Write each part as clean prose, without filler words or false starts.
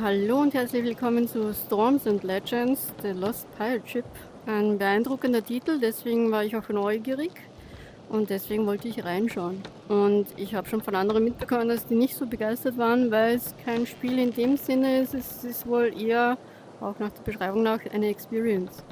Hallo und herzlich willkommen zu Storms and Legends, The Lost Pirate Ship. Ein beeindruckender Titel, deswegen war ich auch neugierig und deswegen wollte ich reinschauen. Und ich habe schon von anderen mitbekommen, dass die nicht so begeistert waren, weil es kein Spiel in dem Sinne ist. Es ist wohl eher, auch nach der Beschreibung nach, eine Experience.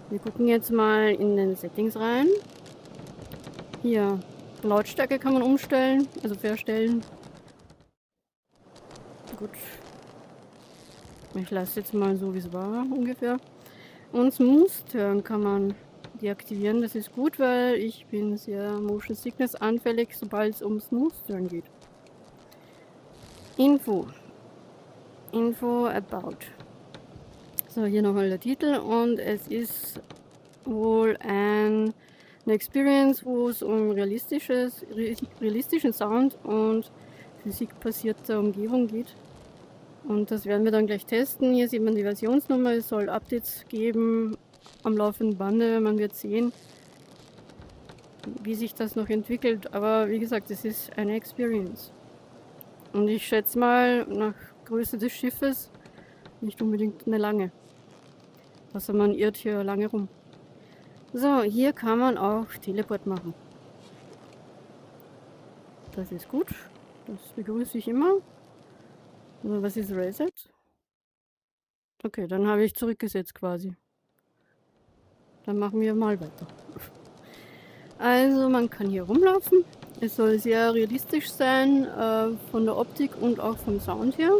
Wir gucken jetzt mal in den Settings rein. Hier, Lautstärke kann man umstellen, also verstellen. Gut, ich lasse jetzt mal so, wie es war ungefähr. Und Smooth Turn kann man deaktivieren. Das ist gut, weil ich bin sehr Motion Sickness anfällig, sobald es um Smooth Turn geht. Info. Info about. So, hier nochmal der Titel und es ist wohl eine Experience, wo es um realistischen Sound und physikbasierte Umgebung geht. Und das werden wir dann gleich testen. Hier sieht man die Versionsnummer. Es soll Updates geben am laufenden Bande. Man wird sehen, wie sich das noch entwickelt. Aber wie gesagt, es ist eine Experience. Und ich schätze mal, nach Größe des Schiffes nicht unbedingt eine lange. Also man irrt hier lange rum. So, hier kann man auch Teleport machen. Das ist gut. Das begrüße ich immer. So, was ist Reset? Okay, dann habe ich zurückgesetzt quasi. Dann machen wir mal weiter. Also man kann hier rumlaufen. Es soll sehr realistisch sein, von der Optik und auch vom Sound her.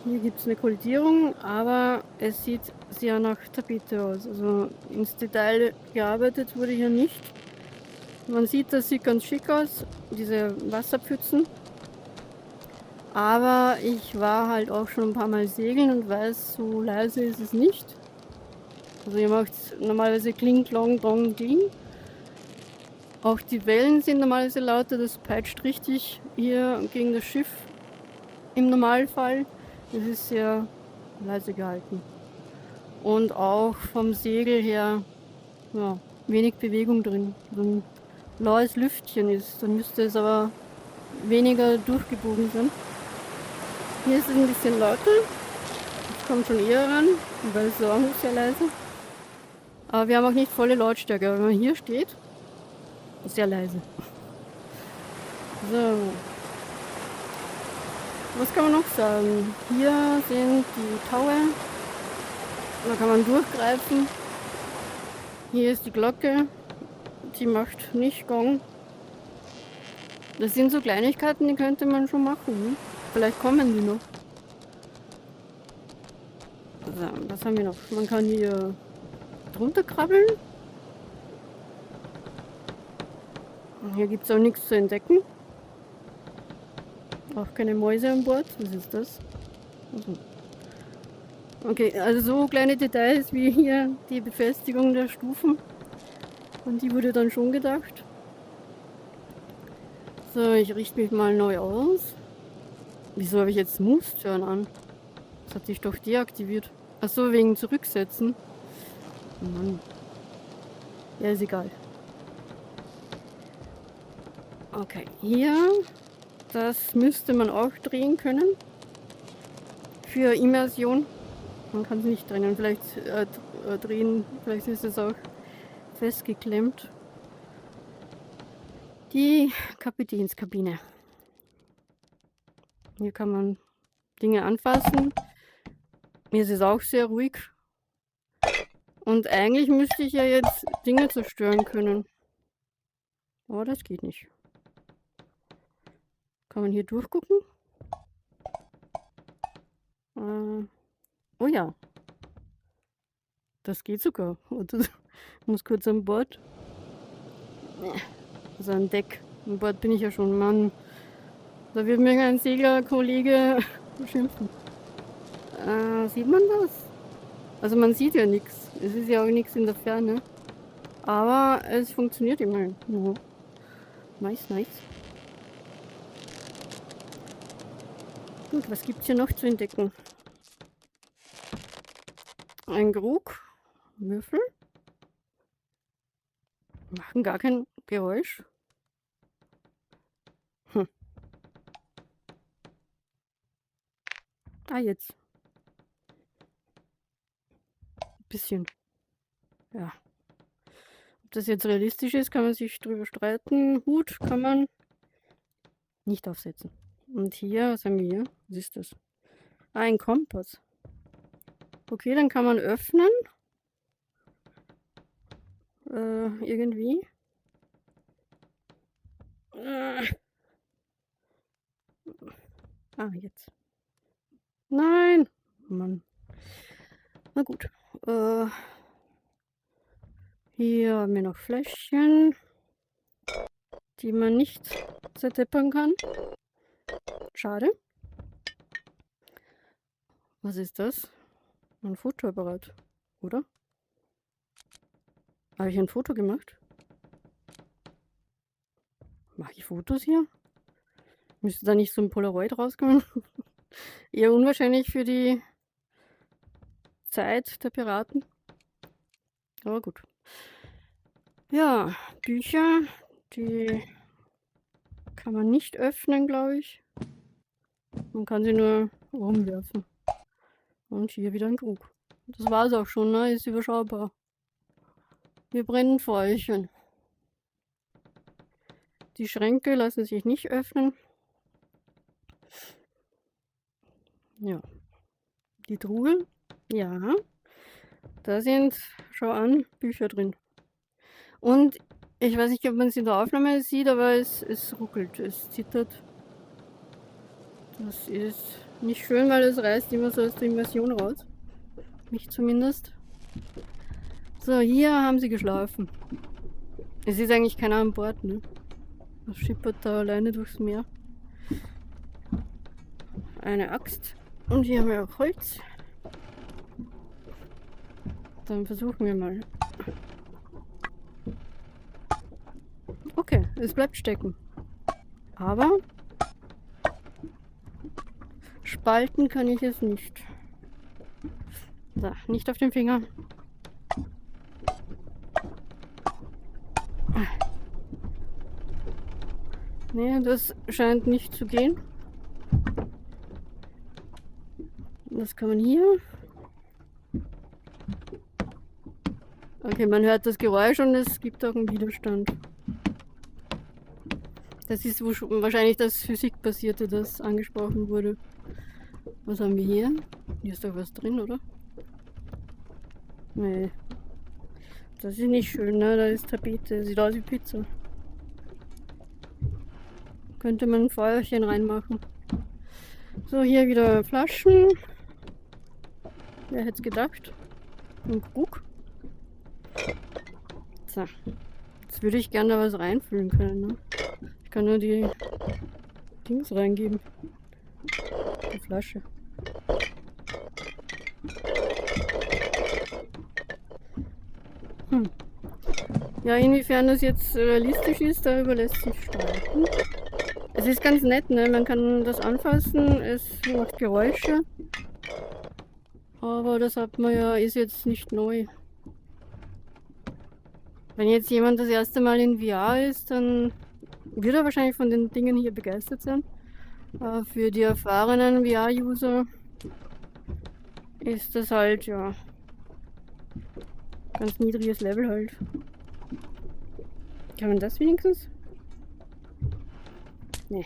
Hier gibt es eine Kollidierung, aber es sieht sehr nach Tapete aus. Also ins Detail gearbeitet wurde hier nicht. Man sieht, das sieht ganz schick aus, diese Wasserpfützen. Aber ich war halt auch schon ein paar Mal segeln und weiß, so leise ist es nicht. Also ihr macht normalerweise kling, klong, dong, kling. Auch die Wellen sind normalerweise lauter, das peitscht richtig hier gegen das Schiff im Normalfall. Es ist sehr leise gehalten. Und auch vom Segel her, ja, wenig Bewegung drin. So ein laues Lüftchen ist, dann müsste es aber weniger durchgebogen sein. Hier ist es ein bisschen lauter, ich komme schon eher ran, weil es auch nicht sehr leise. Aber wir haben auch nicht volle Lautstärke, aber wenn man hier steht, ist sehr leise. So, was kann man noch sagen? Hier sind die Taue, da kann man durchgreifen. Hier ist die Glocke, die macht nicht Gong. Das sind so Kleinigkeiten, die könnte man schon machen. Hm? Vielleicht kommen die noch. So, was haben wir noch? Man kann hier drunter krabbeln. Hier gibt es auch nichts zu entdecken. Auch keine Mäuse an Bord. Was ist das? Also. Okay, also so kleine Details wie hier die Befestigung der Stufen. Und die wurde dann schon gedacht. So, ich richte mich mal neu aus. Wieso habe ich jetzt Smooth Turn an? Das hat sich doch deaktiviert. Achso, wegen Zurücksetzen. Mann. Ja, ist egal. Okay, hier. Das müsste man auch drehen können. Für Immersion. Man kann es nicht drehen. Vielleicht drehen. Vielleicht ist es auch festgeklemmt. Die Kapitänskabine. Hier kann man Dinge anfassen. Hier ist es auch sehr ruhig. Und eigentlich müsste ich ja jetzt Dinge zerstören können. Aber das geht nicht. Kann man hier durchgucken? Oh ja. Das geht sogar. Ich muss kurz an Bord. Also an Deck. An Bord bin ich ja schon. Mann. Da wird mir ein Seglerkollege schimpfen. Sieht man das? Also man sieht ja nichts. Es ist ja auch nichts in der Ferne. Aber es funktioniert immerhin. Ja. Nice, nice. Gut, was gibt's hier noch zu entdecken? Ein Krug. Würfel. Machen gar kein Geräusch. Hm. Ah, jetzt. Bisschen. Ja. Ob das jetzt realistisch ist, kann man sich drüber streiten. Hut kann man nicht aufsetzen. Und hier, was haben wir hier? Was ist das? Ah, ein Kompass. Okay, dann kann man öffnen. Irgendwie. Ah, jetzt. Nein! Mann. Na gut. Hier haben wir noch Fläschchen, die man nicht zerdeppern kann. Schade. Was ist das? Ein Fotoapparat, oder? Habe ich ein Foto gemacht? Mache ich Fotos hier? Müsste da nicht so ein Polaroid rauskommen? Eher unwahrscheinlich für die Zeit der Piraten. Aber gut. Ja, Bücher, die kann man nicht öffnen, glaube ich. Man kann sie nur rumwerfen. Und hier wieder ein Krug. Das war's auch schon, ne? Ist überschaubar. Wir brennen Feuerchen. Die Schränke lassen sich nicht öffnen. Ja. Die Truhe. Ja. Da sind, schau an, Bücher drin. Und ich weiß nicht, ob man es in der Aufnahme sieht, aber es ruckelt, es zittert. Das ist nicht schön, weil es reißt immer so aus der Immersion raus. Mich zumindest. So, hier haben sie geschlafen. Es ist eigentlich keiner an Bord, ne? Das schippert da alleine durchs Meer. Eine Axt. Und hier haben wir auch Holz. Dann versuchen wir mal. Okay, es bleibt stecken. Aber spalten kann ich es nicht. So, nicht auf den Finger. Nee, das scheint nicht zu gehen. Was kann man hier? Okay, man hört das Geräusch und es gibt auch einen Widerstand. Das ist wahrscheinlich das Physikbasierte, das angesprochen wurde. Was haben wir hier? Hier ist doch was drin, oder? Nee. Das ist nicht schön, ne? Da ist Tapete. Sieht aus wie Pizza. Könnte man ein Feuerchen reinmachen. So, hier wieder Flaschen. Wer hätte es gedacht? Ein Krug. So. Jetzt würde ich gerne da was reinfüllen können, ne? Ich kann nur die Dings reingeben. Die Flasche. Ja, inwiefern das jetzt realistisch ist, darüber lässt sich streiten. Es ist ganz nett, ne? Man kann das anfassen, es macht Geräusche. Aber das hat man ja, ist jetzt nicht neu. Wenn jetzt jemand das erste Mal in VR ist, dann wird er wahrscheinlich von den Dingen hier begeistert sein. Aber für die erfahrenen VR-User ist das halt, ja, ganz niedriges Level halt. Kann man das wenigstens? Nee.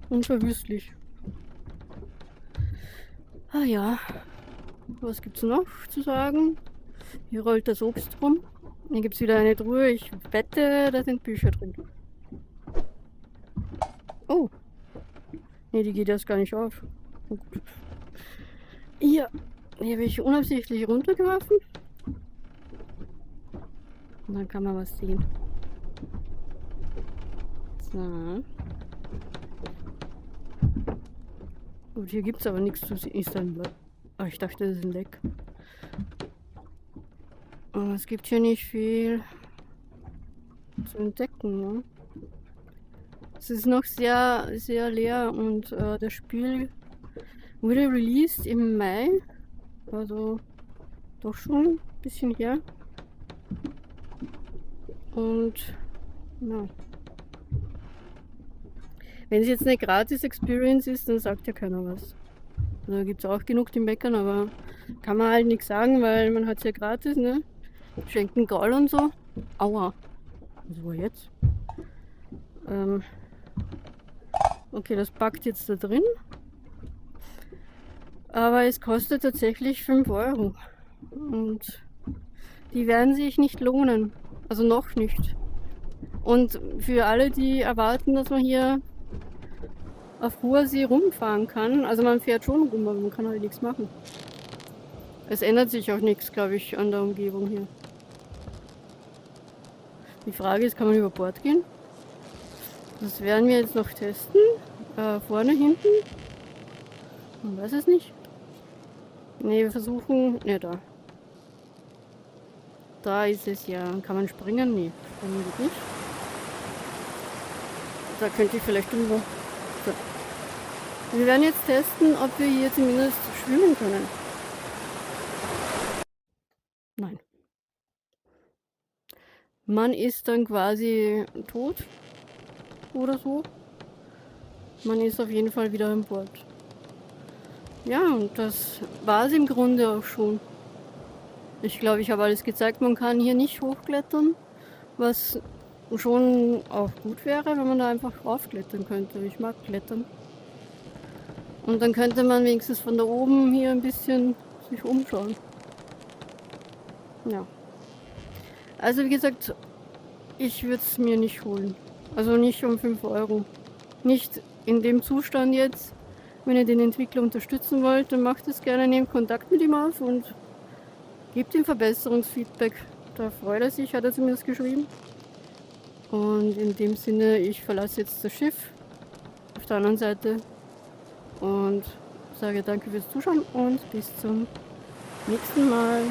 Unverwüstlich. Ah ja. Was gibt's noch zu sagen? Hier rollt das Obst rum. Hier gibt's wieder eine Truhe. Ich wette, da sind Bücher drin. Oh. Nee, die geht erst gar nicht auf. Oh, gut. Hier habe ich unabsichtlich runtergeworfen. Und dann kann man was sehen. So. Und hier gibt es aber nichts zu sehen. Ist ein Blatt. Oh, ich dachte, das ist ein Leck. Aber es gibt hier nicht viel zu entdecken. Ne? Es ist noch sehr, sehr leer und das Spiel wurde released im Mai. Also doch schon ein bisschen her. Und ja. Wenn es jetzt eine Gratis-Experience ist, dann sagt ja keiner was. Also, gibt es auch genug zum Bäckern, aber kann man halt nichts sagen, weil man hat es ja gratis, ne? Schenken Gaul und so. Aua, was war jetzt? Ähm, okay, das packt jetzt da drin. Aber es kostet tatsächlich 5 Euro. Und die werden sich nicht lohnen. Also noch nicht. Und für alle, die erwarten, dass man hier auf hoher See rumfahren kann, also man fährt schon rum, aber man kann halt nichts machen. Es ändert sich auch nichts, glaube ich, an der Umgebung hier. Die Frage ist, kann man über Bord gehen? Das werden wir jetzt noch testen. Vorne, hinten? Man weiß es nicht. Ne, wir versuchen. Ne, da. Da ist es ja. Kann man springen? Ne, springen geht nicht. Da könnte ich vielleicht drüber. So. Wir werden jetzt testen, ob wir hier zumindest schwimmen können. Nein. Man ist dann quasi tot oder so. Man ist auf jeden Fall wieder an Bord. Ja, und das war es im Grunde auch schon. Ich glaube, ich habe alles gezeigt. Man kann hier nicht hochklettern, was schon auch gut wäre, wenn man da einfach raufklettern könnte. Ich mag klettern. Und dann könnte man wenigstens von da oben hier ein bisschen sich umschauen. Ja. Also wie gesagt, ich würde es mir nicht holen. Also nicht um 5 Euro. Nicht in dem Zustand jetzt. Wenn ihr den Entwickler unterstützen wollt, dann macht es gerne, nehmt Kontakt mit ihm auf und gebt ihm Verbesserungsfeedback. Da freut er sich, hat er zumindest geschrieben. Und in dem Sinne, ich verlasse jetzt das Schiff auf der anderen Seite und sage danke fürs Zuschauen und bis zum nächsten Mal.